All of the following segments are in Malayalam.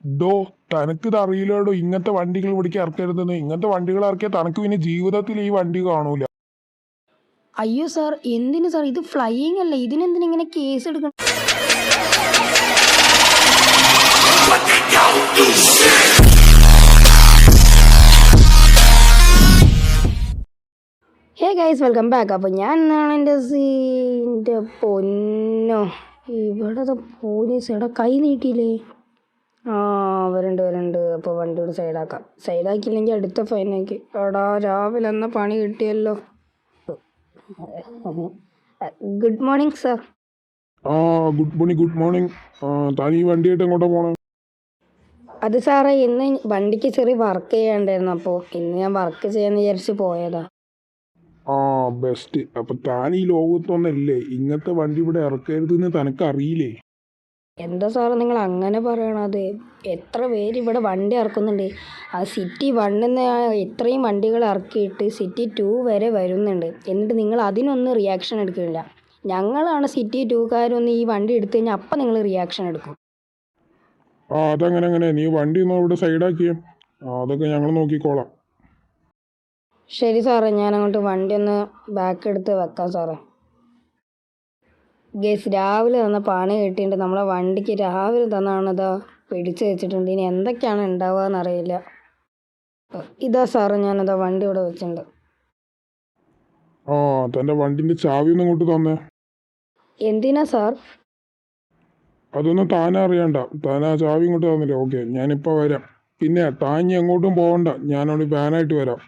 ഡോ തനക്കിത് അറിയില്ലടോ, ഇങ്ങനത്തെ വണ്ടികൾ ഇവിടേക്ക് ഇറക്കരുതെന്ന്. ഇങ്ങനത്തെ വണ്ടികൾ ഇറക്കിയാൽ തനക്ക് പിന്നെ ജീവിതത്തിൽ ഈ വണ്ടി കാണൂല. അയ്യോ സാർ, എന്തിനു സാർ? ഇത് ഫ്ലൈയിങ് അല്ലേ, ഇതിനെന്തിനാ ഇങ്ങനെ കേസ് എടുക്കണം? Hey guys, welcome back. അപ്പോൾ ഞാൻ എന്നാണ് എൻ്റെ പൊന്നോ, ഇവിടെ പോലീസ് എടാ കൈ നീട്ടിയില്ലേ? ആ വരുന്നുണ്ട്. അപ്പോൾ വണ്ടിയോട് സൈഡാക്കിയില്ലെങ്കിൽ അടുത്ത ഫൈനാക്കി. എടാ രാവിലെ എന്ന പണി കിട്ടിയല്ലോ. Good morning sir. Good morning. താൻ ഈ വണ്ടിയായിട്ട് എങ്ങോട്ടാ പോണേ? അത് സാറേ, ഇന്ന് വണ്ടിക്ക് ചെറിയ വർക്ക് ചെയ്യാണ്ടായിരുന്നു, അപ്പോൾ ഇന്ന് ഞാൻ വർക്ക് ചെയ്യാന്ന് വിചാരിച്ച് പോയതാ. ബെസ്റ്റ്. അപ്പൊ താൻ ഈ ലോകത്തൊന്നല്ലേ ഇങ്ങനത്തെ വണ്ടി ഇവിടെ ഇറക്കരുതെന്ന് തനക്ക് അറിയില്ലേ? എന്താ സാറേ നിങ്ങൾ അങ്ങനെ പറയണത്? എത്ര പേര് ഇവിടെ വണ്ടി ഇറക്കുന്നുണ്ട്. ആ സിറ്റി 1 ഇത്രയും വണ്ടികൾ ഇറക്കിയിട്ട് സിറ്റി 2 വരെ വരുന്നുണ്ട്. എന്നിട്ട് നിങ്ങൾ അതിനൊന്നും റിയാക്ഷൻ എടുക്കുന്നില്ല. ഞങ്ങളാണ് സിറ്റി 2കാരൊന്ന് ഈ വണ്ടി എടുത്തു കഴിഞ്ഞാൽ അപ്പം നിങ്ങൾ റിയാക്ഷൻ എടുക്കും. അതങ്ങനെ നീ വണ്ടി ഒന്ന് ഇവിടെ സൈഡാക്കിയേ. അതൊക്കെ ഞങ്ങൾ നോക്കിക്കോളാം. ശരി സാറേ, ഞാൻ അങ്ങോട്ട് വണ്ടി ഒന്ന് ബാക്ക് എടുത്ത് വെക്കാം സാറേ. ഗേസ്, രാവിലെ തന്ന പണി കിട്ടിയിട്ട് നമ്മളെ വണ്ടിക്ക് രാവിലെ തന്നാണിതാ പിടിച്ച് വെച്ചിട്ടുണ്ട്. ഇനി എന്തൊക്കെയാണ് ഉണ്ടാവുക എന്നറിയില്ല. ഇതാ സാറേ, ഞാനതാ വണ്ടി ഇവിടെ വെച്ചിട്ടുണ്ട്. തൻ്റെ വണ്ടിൻ്റെ ചാവി ഒന്ന് ഇങ്ങോട്ട് തന്നെ. എന്തിനാ സാർ? അതൊന്നും താനറിയണ്ട. താൻ ആ ചാവി ഇങ്ങോട്ട് തന്നില്ലേ? ഓക്കെ, ഞാനിപ്പോൾ വരാം. പിന്നെ താൻ ഇനി എങ്ങോട്ടും പോകണ്ട, ഞാനവിടെ വാനായിട്ട് വരാം.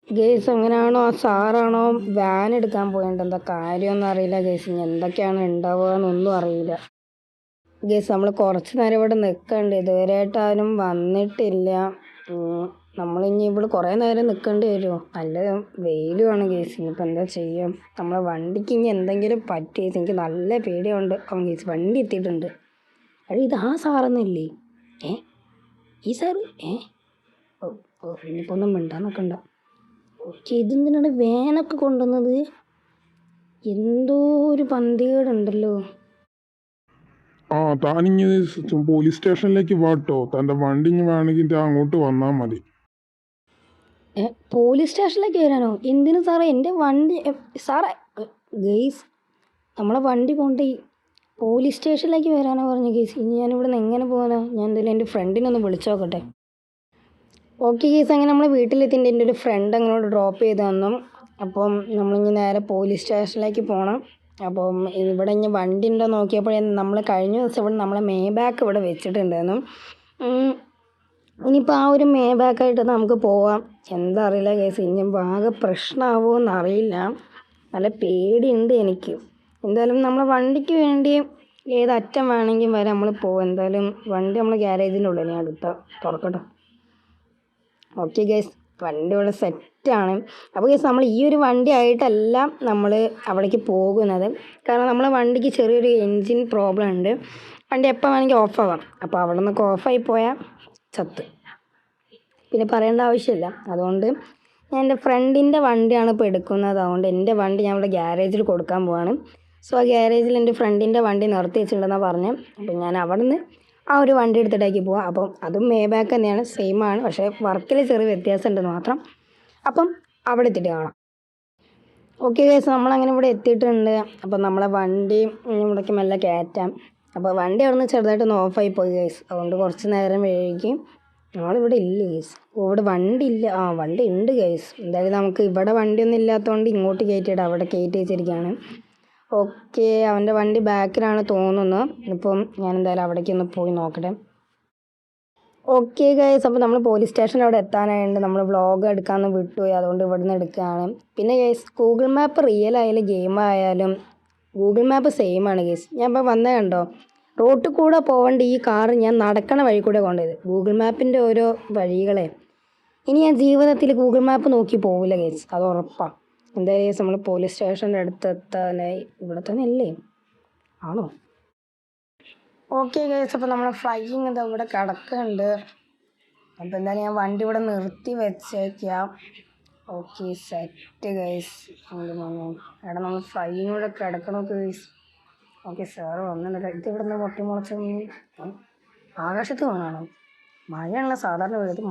ഗേസ്, അങ്ങനെയാണോ? ആ സാറാണോ വാൻ എടുക്കാൻ പോയിട്ട്? എന്താ കാര്യമൊന്നും അറിയില്ല ഗേസ്. ഇനി എന്തൊക്കെയാണ് ഉണ്ടാവുക എന്നൊന്നും അറിയില്ല ഗേസ്. നമ്മൾ കുറച്ച് നേരം ഇവിടെ നിൽക്കണ്ട്, ഇതുവരെയായിട്ടാരും വന്നിട്ടില്ല. നമ്മളിനി ഇവിടെ കുറേ നേരം നിൽക്കേണ്ടി വരുമോ? നല്ല വെയിലുമാണ് ഗേസ്. ഇനിയിപ്പോൾ എന്താ ചെയ്യാം? നമ്മളെ വണ്ടിക്ക് ഇനി എന്തെങ്കിലും പറ്റി എനിക്ക് നല്ല പേടിയുണ്ട്. ഗേസ്, വണ്ടി എത്തിയിട്ടുണ്ട്. ഇത് ആ സാറൊന്നുമില്ലേ? ഈ സാറ് ഇനിയിപ്പോൾ ഒന്നും മിണ്ടാൻ നിൽക്കണ്ട. ഓക്കെ, ഇതെന്തിനാണ് വാനൊക്കെ കൊണ്ടുവന്നത്? എന്തോ ഒരു പന്തികേടുണ്ടല്ലോ. താനിങ്ങി പോലീസ് സ്റ്റേഷനിലേക്ക് വാട്ടോ. തൻ്റെ വണ്ടി ഇനി വേണമെങ്കിൽ അങ്ങോട്ട് വന്നാൽ മതി. പോലീസ് സ്റ്റേഷനിലേക്ക് വരാനോ? എന്തിനു സാറേ? എൻ്റെ വണ്ടി സാറേ. ഗെയ്സ്, നമ്മളെ വണ്ടി കൊണ്ട് പോലീസ് സ്റ്റേഷനിലേക്ക് വരാനോ പറഞ്ഞു ഗെയ്സ്. ഇനി ഞാനിവിടെ നിന്ന് എങ്ങനെ പോകാനോ? ഞാൻ എന്തായാലും എൻ്റെ ഫ്രണ്ടിനൊന്ന് വിളിച്ചു നോക്കട്ടെ. ഓക്കെ ഗെയ്സ്, അങ്ങനെ നമ്മൾ വീട്ടിലെത്തിയിട്ട് എൻ്റെ ഒരു ഫ്രണ്ട് അങ്ങോട്ട് ഡ്രോപ്പ് ചെയ്ത് തന്നു. അപ്പം നമ്മളിനി നേരെ പോലീസ് സ്റ്റേഷനിലേക്ക് പോകണം. അപ്പം ഇവിടെ ഇനി വണ്ടി ഉണ്ടോ നോക്കിയപ്പോൾ നമ്മൾ കഴിഞ്ഞ ദിവസം ഇവിടെ നമ്മളെ മേ ബാക്ക് ഇവിടെ വെച്ചിട്ടുണ്ടായിരുന്നു. ഇനിയിപ്പോൾ ആ ഒരു മേ ബാക്കായിട്ട് നമുക്ക് പോവാം. എന്താ അറിയില്ല കേസ്, ഇനി ആകെ പ്രശ്നമാവുമോ എന്നറിയില്ല. നല്ല പേടിയുണ്ട് എനിക്ക്. എന്തായാലും നമ്മളെ വണ്ടിക്ക് വേണ്ടി ഏതറ്റം വേണമെങ്കിൽ വരെ നമ്മൾ പോകും. എന്തായാലും വണ്ടി നമ്മൾ ഗ്യാരേജിൻ്റെ ഉള്ളിൽ ഞാൻ തുറക്കട്ടെ. ഓക്കെ ഗേസ്, വണ്ടി ഇവിടെ സെറ്റാണ്. അപ്പോൾ ഗേസ്, നമ്മൾ ഈ ഒരു വണ്ടി ആയിട്ടല്ല നമ്മൾ അവിടേക്ക് പോകുന്നത്. കാരണം നമ്മളെ വണ്ടിക്ക് ചെറിയൊരു എൻജിൻ പ്രോബ്ലം ഉണ്ട്. വണ്ടി എപ്പോൾ വേണമെങ്കിൽ ഓഫാവാം. അപ്പോൾ അവിടെ നിന്നൊക്കെ ഓഫായി പോയാൽ ചത്ത്, പിന്നെ പറയേണ്ട ആവശ്യമില്ല. അതുകൊണ്ട് ഞാൻ എൻ്റെ ഫ്രണ്ടിൻ്റെ വണ്ടിയാണ് ഇപ്പോൾ എടുക്കുന്നത്. അതുകൊണ്ട് എൻ്റെ വണ്ടി ഞാൻ ഇവിടെ ഗ്യാരേജിൽ കൊടുക്കാൻ പോവാണ്. സോ ആ ഗ്യാരേജിൽ എൻ്റെ ഫ്രണ്ടിൻ്റെ വണ്ടി നിർത്തി വെച്ചിട്ടുണ്ടെന്നാണ് പറഞ്ഞത്. അപ്പം ഞാൻ അവിടെ നിന്ന് ആ ഒരു വണ്ടി എടുത്തിട്ടേക്ക് പോവാം. അപ്പം അതും മേ ബാക്ക് തന്നെയാണ്, സെയിം ആണ്. പക്ഷേ വർക്കിൽ ചെറിയ വ്യത്യാസം ഉണ്ടെന്ന് മാത്രം. അപ്പം അവിടെ എത്തിയിട്ട് കാണാം. ഓക്കെ ഗൈസ്, നമ്മളങ്ങനെ ഇവിടെ എത്തിയിട്ടുണ്ട്. അപ്പം നമ്മളെ വണ്ടി ഇവിടേക്ക് മെല്ലെ കയറ്റാം. അപ്പോൾ വണ്ടി അവിടെ നിന്ന് ചെറുതായിട്ടൊന്ന് ഓഫായി പോയി ഗൈസ്. അതുകൊണ്ട് കുറച്ച് നേരം വൈകി. നമ്മളിവിടെ ഇല്ല ഗൈസ്. ഇവിടെ വണ്ടി ഇല്ല. വണ്ടി ഉണ്ട് ഗൈസ്. എന്തായാലും നമുക്ക് ഇവിടെ വണ്ടിയൊന്നും ഇല്ലാത്തതുകൊണ്ട് ഇങ്ങോട്ട് കയറ്റിയിട്ട് അവിടെ കയറ്റി വെച്ചിരിക്കുകയാണ്. ഓക്കെ, അവൻ്റെ വണ്ടി ബാക്കിലാണ് തോന്നുന്നു. ഇപ്പം ഞാൻ എന്തായാലും അവിടേക്ക് ഒന്ന് പോയി നോക്കട്ടെ. ഓക്കെ ഗൈസ്, അപ്പോൾ നമ്മൾ പോലീസ് സ്റ്റേഷനിൽ അവിടെ എത്താനായിട്ട് നമ്മൾ വ്ളോഗ് എടുക്കാമെന്ന് വിട്ടുപോയി. അതുകൊണ്ട് ഇവിടെ നിന്ന് എടുക്കുകയാണ്. പിന്നെ ഗൈസ്, ഗൂഗിൾ മാപ്പ് റിയൽ ആയാലും ഗെയിം ആയാലും ഗൂഗിൾ മാപ്പ് സെയിം ആണ് ഗൈസ്. ഞാൻ ഇപ്പോൾ വന്നത് കണ്ടോ, റോട്ടിൽ കൂടെ പോകേണ്ട ഈ കാറ് ഞാൻ നടക്കണ വഴി കൂടെ കൊണ്ടുപോയത്. ഗൂഗിൾ മാപ്പിൻ്റെ ഓരോ വഴികളെ ഇനി ഞാൻ ജീവിതത്തിൽ ഗൂഗിൾ മാപ്പ് നോക്കി പോകില്ല ഗൈസ്, അത് ഉറപ്പാണ്. എന്തായാലും ഗൈസ്, നമ്മൾ പോലീസ് സ്റ്റേഷൻ്റെ അടുത്ത് എത്താനായി. ഇവിടെ തന്നെ അല്ലേ? ആണോ? ഓക്കെ ഗൈസ്, അപ്പോൾ നമ്മൾ ഫ്ലൈയിങ് ഇത് ഇവിടെ കിടക്കുന്നുണ്ട്. അപ്പോൾ എന്തായാലും ഞാൻ വണ്ടി ഇവിടെ നിർത്തി വെച്ചേക്കാം. Okay, set guys. എടാ, നമ്മൾ ഫ്ലൈയിങ് ഇവിടെ കിടക്കണമൊക്കെ ഗൈസ്. ഓക്കെ, സാറ് വന്നിട്ടില്ല. ഇത് ഇവിടെ നിന്ന് പൊട്ടിമുളച്ച് ആകാശത്ത് വീണാണോ? മഴയാണല്ലോ സാധാരണ വീഴുന്നത്.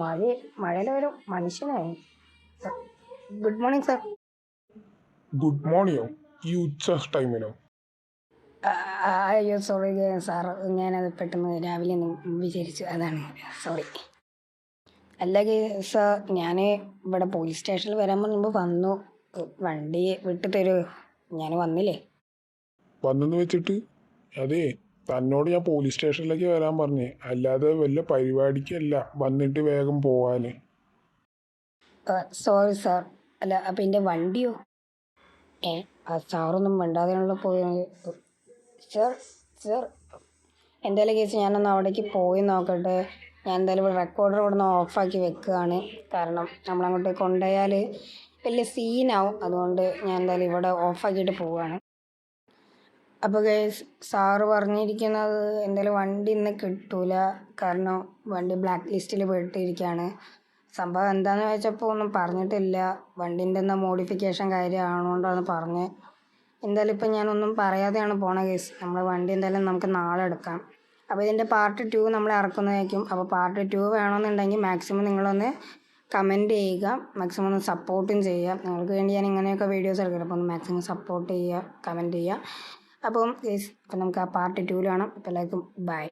മഴയിൽ ഒരു മനുഷ്യനായി. Good morning sir. ഗുഡ് മോർണിംഗോ? ഈ ഉച്ച ടൈമിനോ? അയ്യോ സോറി സാർ, ഞാനത് പെട്ടെന്ന് രാവിലെ ഒന്നും വിചാരിച്ചു, അതാണ് സോറി. അല്ല സാർ, ഞാൻ ഇവിടെ പോലീസ് സ്റ്റേഷനിൽ വരാൻ മുമ്പ് വന്നു. വണ്ടി വിട്ടു തരൂ, ഞാൻ വന്നില്ലേ. വന്നെന്ന് വെച്ചിട്ട്? അതേ, തന്നോട് ഞാൻ പോലീസ് സ്റ്റേഷനിലേക്ക് വരാൻ പറഞ്ഞേ, അല്ലാതെ വല്ല പരിപാടിക്കല്ല വന്നിട്ട് വേഗം പോവാന്. Sorry sir. അല്ല അപ്പം എൻ്റെ വണ്ടിയോ? സാറൊന്നും മിണ്ടാതെയാണല്ലോ പോയത്. സാർ സാർ എന്തായാലും കേസ് ഞാനൊന്ന് അവിടേക്ക് പോയി നോക്കട്ടെ. ഞാൻ എന്തായാലും ഇവിടെ റെക്കോർഡർ ഇവിടെ നിന്ന് ഓഫാക്കി വെക്കുകയാണ്. കാരണം നമ്മളങ്ങോട്ട് കൊണ്ടുപോയാൽ വലിയ സീനാവും. അതുകൊണ്ട് ഞാൻ എന്തായാലും ഇവിടെ ഓഫാക്കിയിട്ട് പോവുകയാണ്. അപ്പോൾ ഗൈസ്, സാറ് പറഞ്ഞിരിക്കുന്നത് എന്തായാലും വണ്ടി ഇന്ന് കിട്ടൂല. കാരണം വണ്ടി ബ്ലാക്ക് ലിസ്റ്റിൽ പെട്ടിരിക്കുകയാണ്. സംഭവം എന്താണെന്ന് വെച്ചപ്പോൾ ഒന്നും പറഞ്ഞിട്ടില്ല. വണ്ടീൻ്റെ എന്താ മോഡിഫിക്കേഷൻ കാര്യമാണോണ്ടാണ് പറഞ്ഞത്. എന്തായാലും ഇപ്പം ഞാനൊന്നും പറയാതെയാണ് പോണത് ഗൈസ്. നമ്മുടെ വണ്ടി എന്തായാലും നമുക്ക് നാളെ എടുക്കാം. അപ്പോൾ ഇതിൻ്റെ പാർട്ട് 2 നമ്മൾ ഇറക്കുന്നതായിരിക്കും. അപ്പോൾ പാർട്ട് 2 വേണമെന്നുണ്ടെങ്കിൽ മാക്സിമം നിങ്ങളൊന്ന് കമൻറ്റ് ചെയ്യുക, മാക്സിമം ഒന്ന് സപ്പോർട്ടും ചെയ്യുക. നിങ്ങൾക്ക് വേണ്ടി ഞാൻ ഇങ്ങനെയൊക്കെ വീഡിയോസ് എടുക്കില്ല. അപ്പോൾ ഒന്ന് മാക്സിമം സപ്പോർട്ട് ചെയ്യുക, കമൻറ്റ് ചെയ്യുക. അപ്പം ഗൈസ്, അപ്പം നമുക്ക് ആ പാർട്ട് 2 കാണാം. അപ്പോൾ എല്ലാവർക്കും ബൈ.